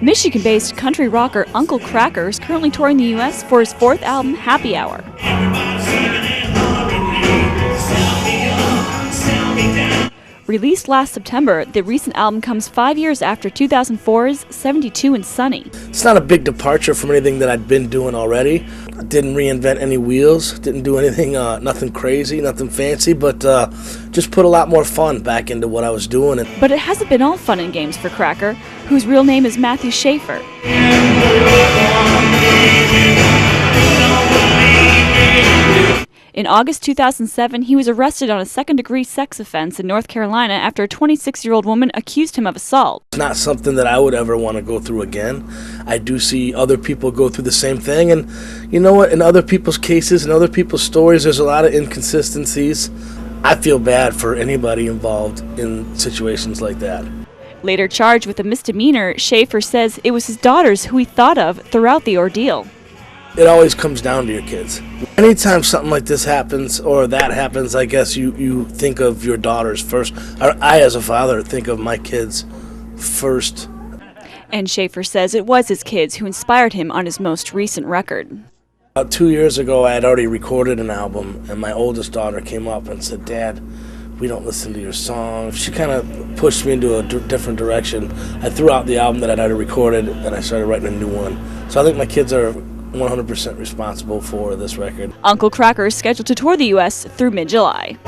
Michigan-based country rocker Uncle Kracker is currently touring the U.S. for his fourth album, Happy Hour. Released last September, the recent album comes 5 years after 2004's 72 and Sunny. It's not a big departure from anything that I'd been doing already. I didn't reinvent any wheels, didn't do anything, nothing crazy, nothing fancy, but just put a lot more fun back into what I was doing. But it hasn't been all fun and games for Kracker, whose real name is Matthew Schaefer. In August 2007, he was arrested on a second-degree sex offense in North Carolina after a 26-year-old woman accused him of assault. It's not something that I would ever want to go through again. I do see other people go through the same thing, and you know what? In other people's cases, in other people's stories, there's a lot of inconsistencies. I feel bad for anybody involved in situations like that. Later charged with a misdemeanor, Schaefer says it was his daughters who he thought of throughout the ordeal. It always comes down to your kids. Anytime something like this happens or that happens, I guess you think of your daughters first. I, as a father, think of my kids first. And Schaefer says it was his kids who inspired him on his most recent record. About 2 years ago, I had already recorded an album, and my oldest daughter came up and said, "Dad, we don't listen to your songs." She kind of pushed me into a different direction. I threw out the album that I'd already recorded, and I started writing a new one. So I think my kids are 100% responsible for this record. Uncle Kracker is scheduled to tour the U.S. through mid-July.